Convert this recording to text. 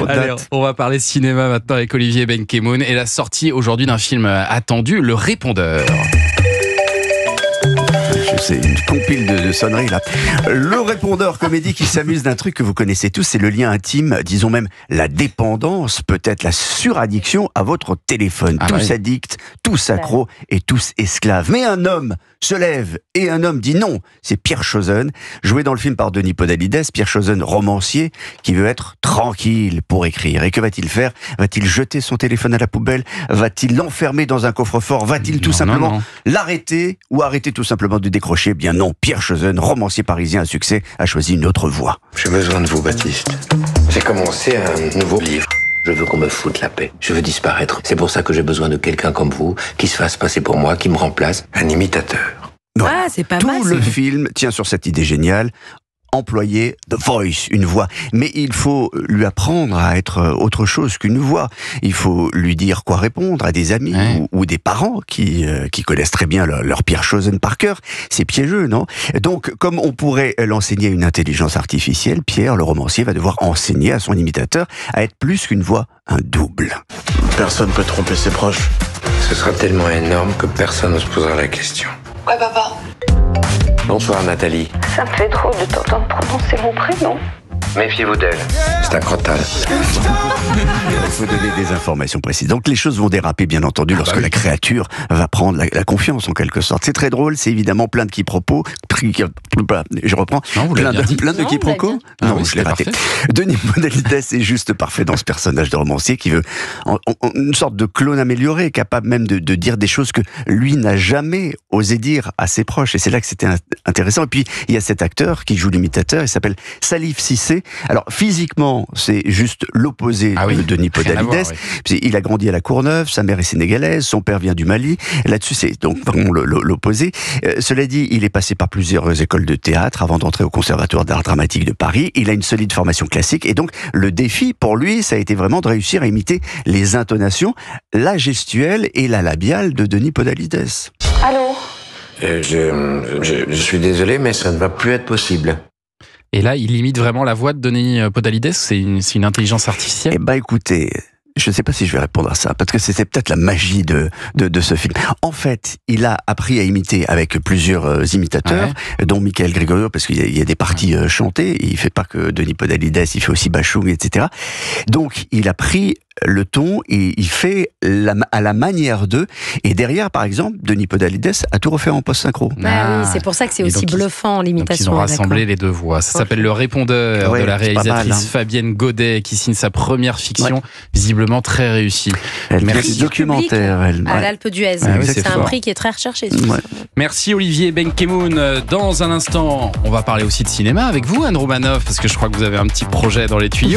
Allez, on va parler cinéma maintenant avec Olivier Benkemoun et la sortie aujourd'hui d'un film attendu, Le Répondeur. C'est une compile de sonneries là. Le Répondeur, comédie qui s'amuse d'un truc que vous connaissez tous, c'est le lien intime, disons même la dépendance, peut-être la suraddiction à votre téléphone. Tous addicts, tous accros et tous esclaves. Mais un homme se lève et un homme dit non. C'est Pierre Chazonne, joué dans le film par Denis Podalides. Pierre Chazonne, romancier, qui veut être tranquille pour écrire. Et que va-t-il faire ? Va-t-il jeter son téléphone à la poubelle ? Va-t-il l'enfermer dans un coffre-fort ? Va-t-il tout simplement l'arrêter ou arrêter tout simplement de décrocher ? Eh bien non, Pierre Chazonne, romancier parisien à succès, a choisi une autre voie. J'ai besoin de vous, Baptiste. J'ai commencé un nouveau livre. Je veux qu'on me foute la paix. Je veux disparaître. C'est pour ça que j'ai besoin de quelqu'un comme vous, qui se fasse passer pour moi, qui me remplace. Un imitateur. Ouais. Ah, c'est pas mal. Tout le film tient sur cette idée géniale. Employer The Voice, une voix. Mais il faut lui apprendre à être autre chose qu'une voix. Il faut lui dire quoi répondre à des amis ou des parents qui connaissent très bien leur Pierre Chazonne par cœur. C'est piégeux, non ? Donc, comme on pourrait l'enseigner à une intelligence artificielle, Pierre, le romancier, va devoir enseigner à son imitateur à être plus qu'une voix, un double. Personne ne peut tromper ses proches. Ce sera tellement énorme que personne ne se posera la question. Ouais, papa. Bonsoir, Nathalie. Ça me fait trop de t'entendre prononcer mon prénom. Méfiez-vous d'elle. C'est un crottal. Il faut donner des informations précises. Donc les choses vont déraper, bien entendu, lorsque la créature va prendre la confiance, en quelque sorte. C'est très drôle, c'est évidemment plein de quiproquos. Je reprends. Non, vous l'avez bien dit. Plein de quiproquos. Non, Non, je l'ai raté. Denis Podalides est juste parfait dans ce personnage de romancier qui veut une sorte de clone amélioré, capable même de dire des choses que lui n'a jamais osé dire à ses proches. Et c'est là que c'était intéressant. Et puis, il y a cet acteur qui joue l'imitateur, il s'appelle Salif Cissé. Alors, physiquement, c'est juste l'opposé de Denis Podalides. Il a grandi à la Courneuve, sa mère est sénégalaise, son père vient du Mali. Là-dessus, c'est donc vraiment l'opposé. Cela dit, il est passé par plusieurs écoles de théâtre avant d'entrer au Conservatoire d'art dramatique de Paris. Il a une solide formation classique et donc le défi pour lui, ça a été vraiment de réussir à imiter les intonations, la gestuelle et la labiale de Denis Podalides. Allô ? Je suis désolé, mais ça ne va plus être possible. Et là, il imite vraiment la voix de Denis Podalides. C'est une intelligence artificielle. Eh ben, écoutez, je ne sais pas si je vais répondre à ça, parce que c'était peut-être la magie de ce film. En fait, il a appris à imiter avec plusieurs imitateurs, dont Michael Gregorio, parce qu'il y a des parties chantées. Il fait pas que Denis Podalides, il fait aussi Bachung, etc. Donc, il a pris le ton et il fait à la manière d'eux. Et derrière, par exemple, Denis Podalides a tout refait en post-synchro. Oui, c'est pour ça que c'est aussi bluffant l'imitation. Ils ont rassemblé les deux voix. Ça s'appelle Le Répondeur de la réalisatrice Fabienne Godet qui signe sa première fiction, visiblement très réussie. Merci. Documentaire, elle. À l'Alpe d'Huez. C'est un prix qui est très recherché. Merci Olivier Benkemoun. Dans un instant, on va parler aussi de cinéma avec vous, Anne Romanoff, parce que je crois que vous avez un petit projet dans les tuyaux.